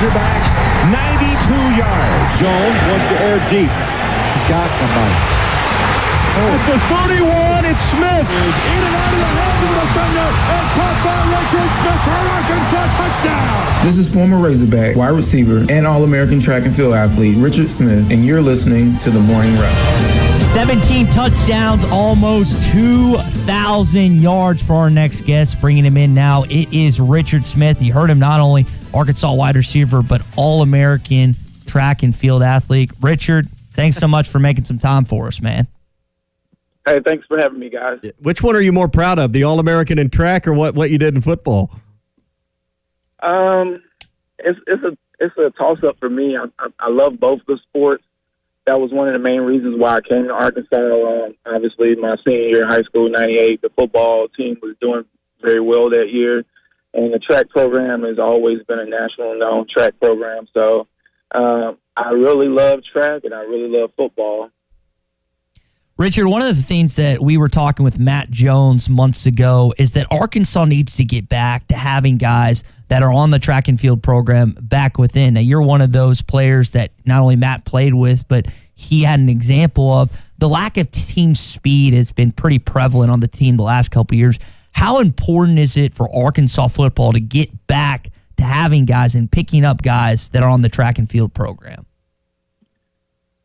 Razorbacks 92 yards. Jones wants to air deep. He's got somebody. At the 31, it's Smith. Is in and out of the hand of the defender and caught by Richard Smith for Arkansas touchdown. This is former Razorback, wide receiver, and All-American track and field athlete Richard Smith, and you're listening to The Morning Rush. 17 touchdowns, almost 2,000 yards for our next guest. Bringing him in now, it is Richard Smith. You heard him, not only Arkansas wide receiver, but All-American track and field athlete. Richard, thanks so much for making some time for us, man. Hey, thanks for having me, guys. Which one are you more proud of, the All-American in track or what you did in football? It's a toss-up for me. I love both the sports. That was one of the main reasons why I came to Arkansas. Obviously, my senior year in high school, 98, the football team was doing very well that year. And the track program has always been a national known track program. So I really love track and I really love football. Richard, one of the things that we were talking with Matt Jones months ago is that Arkansas needs to get back to having guys that are on the track and field program back within. Now, you're one of those players that not only Matt played with, but he had an example of. The lack of team speed has been pretty prevalent on the team the last couple of years. How important is it for Arkansas football to get back to having guys and picking up guys that are on the track and field program?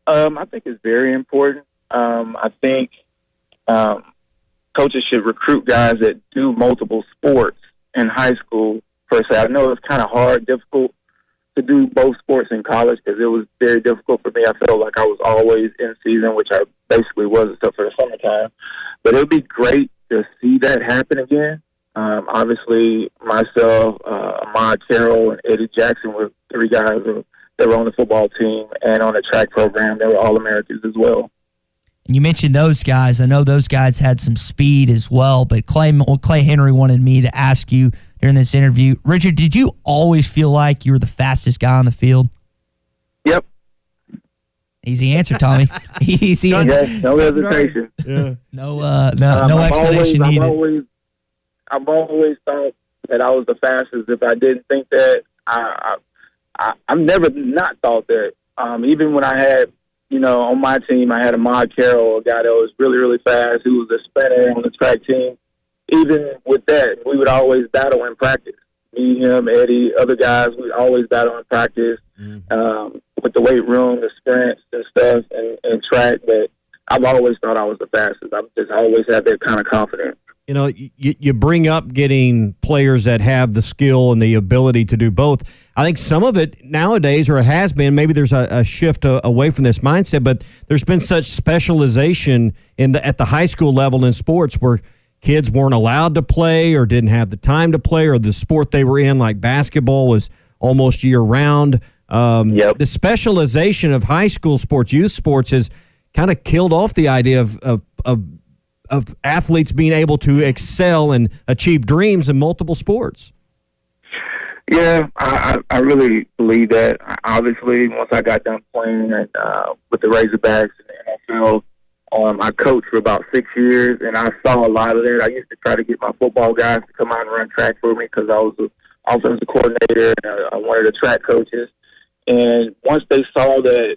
I think it's very important. I think coaches should recruit guys that do multiple sports in high school, per se. I know it's kind of hard, difficult to do both sports in college because it was very difficult for me. I felt like I was always in season, which I basically was except for the summertime. But it would be great to see that happen again. Obviously, myself, Ahmad Carroll, and Eddie Jackson were three guys that were on the football team and on the track program. They were All-Americans as well. And you mentioned those guys. I know those guys had some speed as well, but Clay Henry wanted me to ask you during this interview. Richard, did you always feel like you were the fastest guy on the field? Yep. Easy answer, Tommy. Easy answer. Yes, no hesitation. Yeah. No explanation needed. I've always thought that I was the fastest. If I didn't think that, I've never not thought that. Even when I had, on my team, I had Ahmad Carroll, a guy that was really, really fast, who was a sprinter on the track team. Even with that, we would always battle in practice. Me, him, Eddie, other guys, we'd always battle in practice with the weight room, the sprints and stuff, and track. But I've always thought I was the fastest. I've just always had that kind of confidence. You bring up getting players that have the skill and the ability to do both. I think some of it nowadays, or it has been, maybe there's a shift away from this mindset, but there's been such specialization at the high school level in sports where kids weren't allowed to play or didn't have the time to play, or the sport they were in, like basketball, was almost year-round. The specialization of high school sports, youth sports, has kind of killed off the idea of athletes being able to excel and achieve dreams in multiple sports. Yeah, I really believe that. Obviously, once I got done playing with the Razorbacks in the NFL, I coached for about 6 years, and I saw a lot of that. I used to try to get my football guys to come out and run track for me because I was the offensive coordinator and one of the track coaches. And once they saw that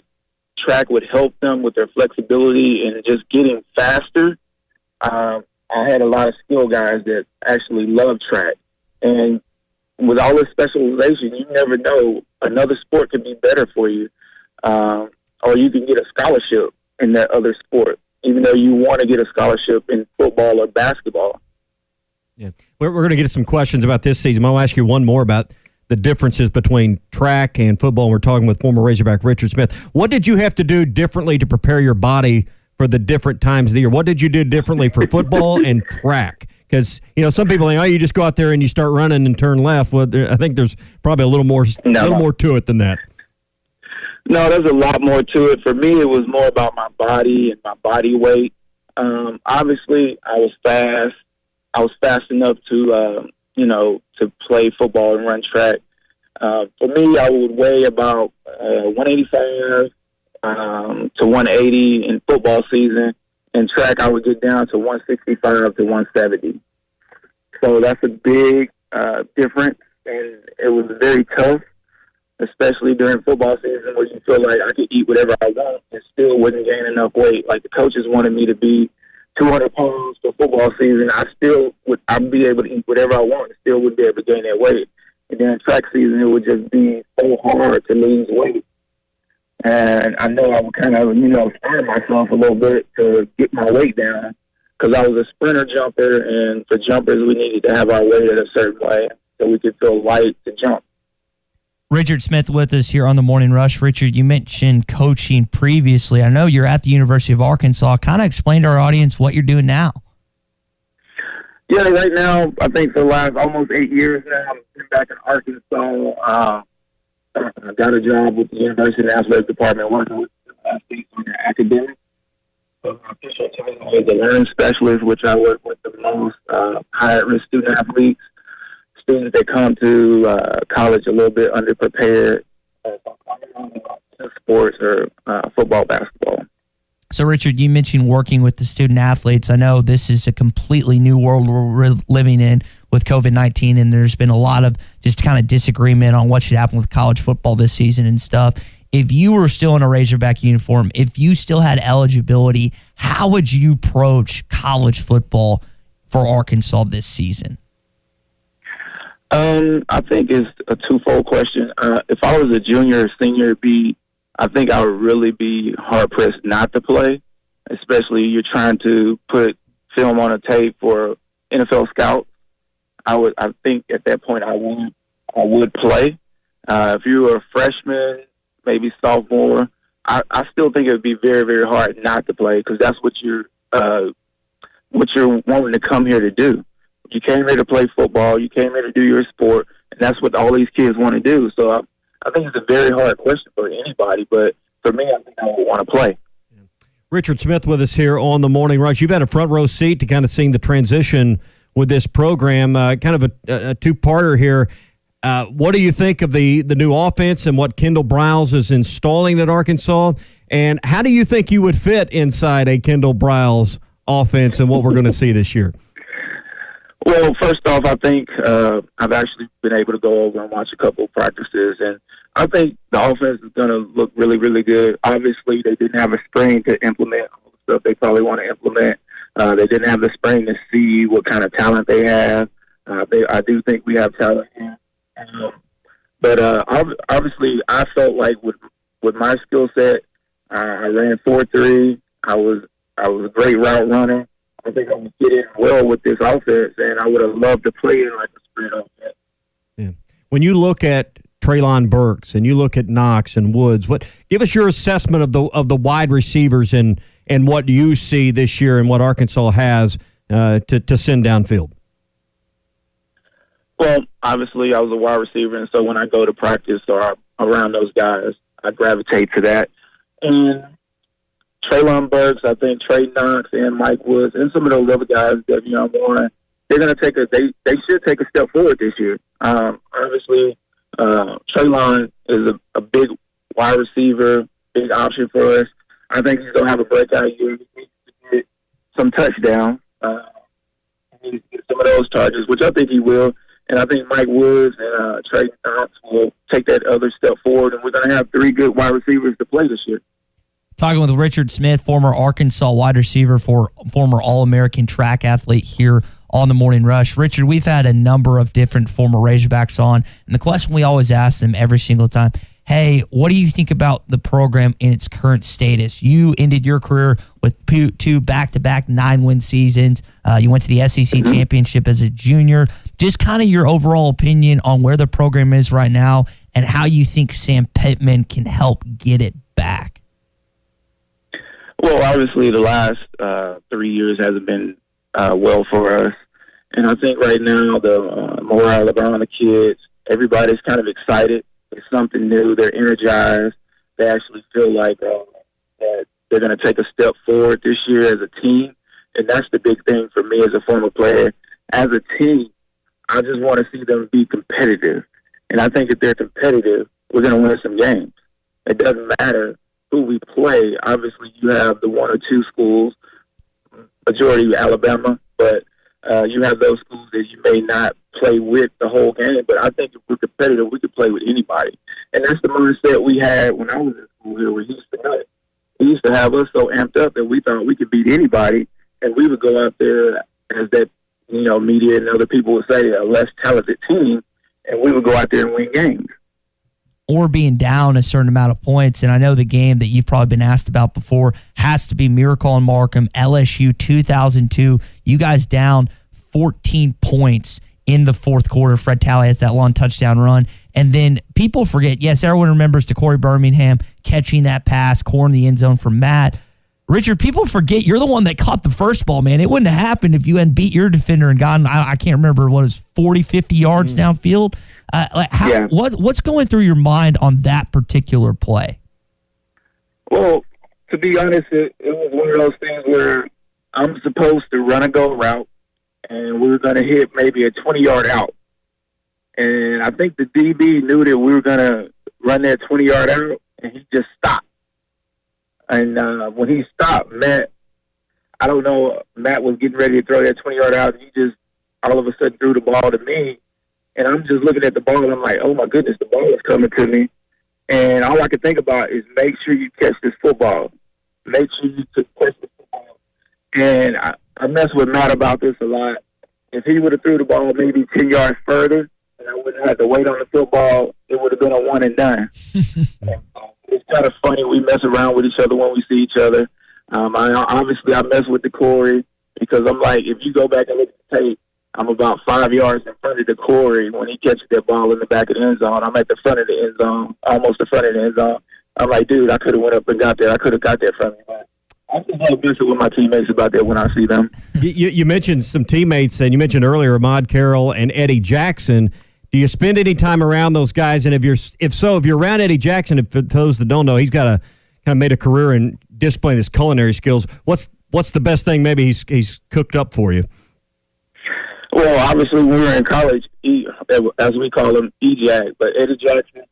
track would help them with their flexibility and just getting faster, I had a lot of skill guys that actually love track. And with all this specialization, you never know. Another sport could be better for you, or you can get a scholarship in that other sport, even though you want to get a scholarship in football or basketball. Yeah, we're going to get some questions about this season. I'll ask you one more about the differences between track and football. We're talking with former Razorback Richard Smith. What did you have to do differently to prepare your body for the different times of the year? What did you do differently for football and track? Because, some people think, you just go out there and you start running and turn left. Well, I think there's probably a little more to it than that. No, there's a lot more to it. For me, it was more about my body and my body weight. Obviously, I was fast. I was fast enough to, to play football and run track. For me, I would weigh about 185 to 180 in football season. In track, I would get down to 165 to 170. So that's a big difference, and it was very tough. especially during football season where you feel like I could eat whatever I want and still wouldn't gain enough weight. Like the coaches wanted me to be 200 pounds for football season. I'd be able to eat whatever I want and still would be able to gain that weight. And then track season, it would just be so hard to lose weight. And I know I would kind of, starve myself a little bit to get my weight down because I was a sprinter jumper, and for jumpers, we needed to have our weight at a certain way so we could feel light to jump. Richard Smith with us here on the Morning Rush. Richard, you mentioned coaching previously. I know you're at the University of Arkansas. Kind of explain to our audience what you're doing now. Yeah, right now, I think for the last almost 8 years now, I'm back in Arkansas. I got a job with the University Athletic Department working with athletes on their academics. So my official title is a learning specialist, which I work with the most high-risk student athletes, students that come to college a little bit underprepared, sports or football, basketball. So, Richard, you mentioned working with the student athletes. I know this is a completely new world we're living in with COVID-19, and there's been a lot of just kind of disagreement on what should happen with college football this season and stuff. If you were still in a Razorback uniform, if you still had eligibility, how would you approach college football for Arkansas this season? I think it's a twofold question. If I was a junior or senior, I think I would really be hard-pressed not to play, especially you're trying to put film on a tape for NFL scouts. I think at that point I would play. If you were a freshman, maybe sophomore, I still think it would be very, very hard not to play because that's what you're wanting to come here to do. You came here to play football. You came here to do your sport, and that's what all these kids want to do. So I think it's a very hard question for anybody, but for me, I think I would want to play. Richard Smith with us here on the Morning Rush. You've had a front row seat to kind of seeing the transition with this program, kind of a two-parter here. What do you think of the new offense and what Kendall Briles is installing at Arkansas? And how do you think you would fit inside a Kendall Briles offense and what we're going to see this year? Well, first off, I think I've actually been able to go over and watch a couple of practices, and I think the offense is going to look really, really good. Obviously, they didn't have a spring to implement all the stuff they probably want to implement. They didn't have the spring to see what kind of talent they have. I do think we have talent here. But obviously, I felt like with my skill set, I ran 4.3. I was a great route runner. I think I'm going to get in well with this offense, and I would have loved to play in like a sprint offense. Yeah. When you look at Treylon Burks and you look at Knox and Woods, give us your assessment of the wide receivers and what you see this year and what Arkansas has to send downfield. Well, obviously, I was a wide receiver, and so when I go to practice or around those guys, I gravitate to that. And Treylon Burks, I think Trey Knox and Mike Woods, and some of those other guys, Devion Warren, they're going to they should take a step forward this year. Obviously, Treylon is a big wide receiver, big option for us. I think he's going to have a breakout year. He needs to get some touchdowns. He needs to get some of those targets, which I think he will. And I think Mike Woods and Trey Knox will take that other step forward, and we're going to have 3 good wide receivers to play this year. Talking with Richard Smith, former Arkansas wide receiver, former All-American track athlete here on the Morning Rush. Richard, we've had a number of different former Razorbacks on, and the question we always ask them every single time, hey, what do you think about the program in its current status? You ended your career with 2 back-to-back 9-win seasons. You went to the SEC championship as a junior. Just kind of your overall opinion on where the program is right now and how you think Sam Pittman can help get it back. Well, obviously the last 3 years hasn't been well for us. And I think right now the morale around the kids, everybody's kind of excited. It's something new. They're energized. They actually feel like that they're going to take a step forward this year as a team. And that's the big thing for me as a former player. As a team, I just want to see them be competitive. And I think if they're competitive, we're going to win some games. It doesn't matter who we play. Obviously, you have the 1 or 2 schools, majority Alabama, but You have those schools that you may not play with the whole game, but I think if we're competitive, we could play with anybody. And that's the mindset we had when I was in school here with Houston. He used to have us so amped up that we thought we could beat anybody, and we would go out there as that, media and other people would say, a less talented team, and we would go out there and win games. Or being down a certain amount of points. And I know the game that you've probably been asked about before has to be Miracle on Markham, LSU 2002. You guys down 14 points in the fourth quarter. Fred Talley has that long touchdown run. And then people forget, yes, everyone remembers DeCorey Birmingham catching that pass, core in the end zone from Matt. Richard, people forget you're the one that caught the first ball, man. It wouldn't have happened if you hadn't beat your defender and gotten, I can't remember, what it was, 40, 50 yards downfield. What's going through your mind on that particular play? Well, to be honest, it was one of those things where I'm supposed to run a go route, and we were going to hit maybe a 20-yard out. And I think the DB knew that we were going to run that 20-yard out, and he just stopped. And when he stopped, Matt was getting ready to throw that 20-yard out, and he just all of a sudden threw the ball to me. And I'm just looking at the ball, and I'm like, oh, my goodness, the ball is coming to me. And all I could think about is make sure you catch this football. Make sure you catch this football. And I mess with Matt about this a lot. If he would have threw the ball maybe 10 yards further and I wouldn't have to wait on the football, it would have been a one and done. It's kind of funny. We mess around with each other when we see each other. I mess with DeCorey because I'm like, if you go back and look at the tape, I'm about 5 yards in front of DeCorey when he catches that ball in the back of the end zone. I'm at the front of the end zone, almost the front of the end zone. I'm like, dude, I could have went up and got there. I could have got there from you. But I just love messing with my teammates about that when I see them. You mentioned some teammates, and you mentioned earlier Ahmad Carroll and Eddie Jackson. Do you spend any time around those guys? And if you're around Eddie Jackson, for those that don't know, he's got kind of made a career in displaying his culinary skills. What's the best thing maybe he's cooked up for you? Well, obviously, when we were in college, as we call him, EJAC, but Eddie Jackson,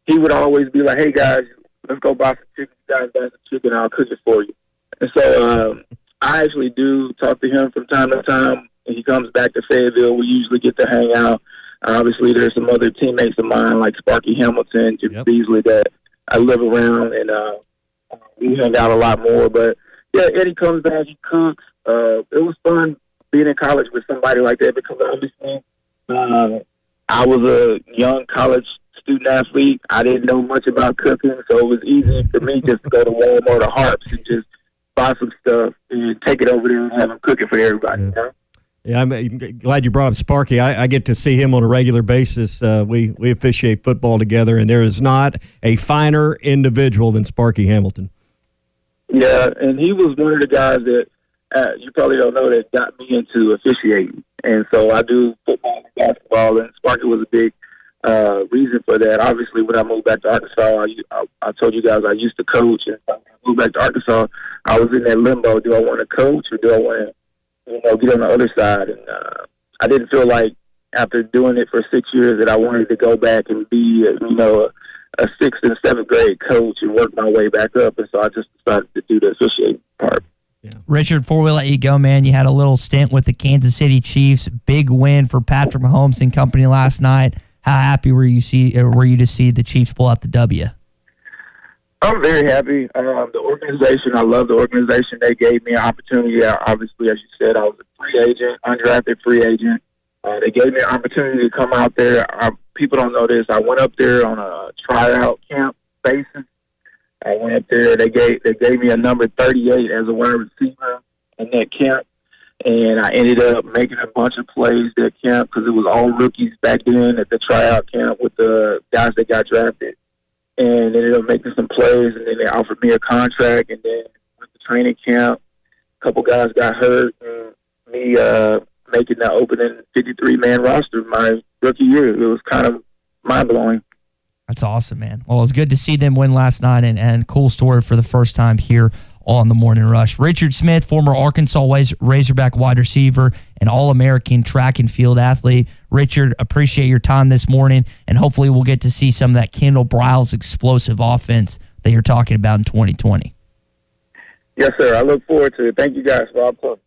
he would always be like, hey, guys, let's go buy some chicken. You guys buy some chicken, I'll cook it for you. And so I actually do talk to him from time to time. When he comes back to Fayetteville, we usually get to hang out. Obviously, there's some other teammates of mine like Sparky Hamilton, Jim Beasley, that I live around, and we hang out a lot more. But, yeah, Eddie comes back, he cooks. It was fun being in college with somebody like that because obviously I was a young college student athlete. I didn't know much about cooking, so it was easy for me just to go to Walmart or Harps and just buy some stuff and take it over there and have them cook it for everybody. Yeah. You know? Yeah, I'm glad you brought up Sparky. I get to see him on a regular basis. We officiate football together, and there is not a finer individual than Sparky Hamilton. Yeah, and he was one of the guys that you probably don't know that got me into officiating. And so I do football and basketball, and Sparky was a big reason for that. Obviously, when I moved back to Arkansas, I told you guys I used to coach, and when I moved back to Arkansas, I was in that limbo. Do I want to coach or do I want to get on the other side? And I didn't feel like after doing it for 6 years that I wanted to go back and be, a 6th and 7th grade coach and work my way back up. And so I just decided to do the officiating part. Yeah. Richard, before we let you go, man, you had a little stint with the Kansas City Chiefs. Big win for Patrick Mahomes and company last night. How happy were you to see the Chiefs pull out the W? I'm very happy. The organization, I love the organization. They gave me an opportunity. Obviously, as you said, I was a free agent, undrafted free agent. They gave me an opportunity to come out there. People don't know this. I went up there on a tryout camp basis. I went up there. They gave me a number 38 as a wide receiver in that camp, and I ended up making a bunch of plays that camp because it was all rookies back then at the tryout camp with the guys that got drafted, and ended up making some plays, and then they offered me a contract, and then with the training camp, a couple guys got hurt, and me making the opening 53-man roster my rookie year. It was kind of mind-blowing. That's awesome, man. Well, it was good to see them win last night, and cool story for the first time here on the Morning Rush. Richard Smith, former Arkansas Razorback wide receiver and All-American track and field athlete. Richard, appreciate your time this morning, and hopefully we'll get to see some of that Kendall Briles explosive offense that you're talking about in 2020. Yes, sir. I look forward to it. Thank you guys for all the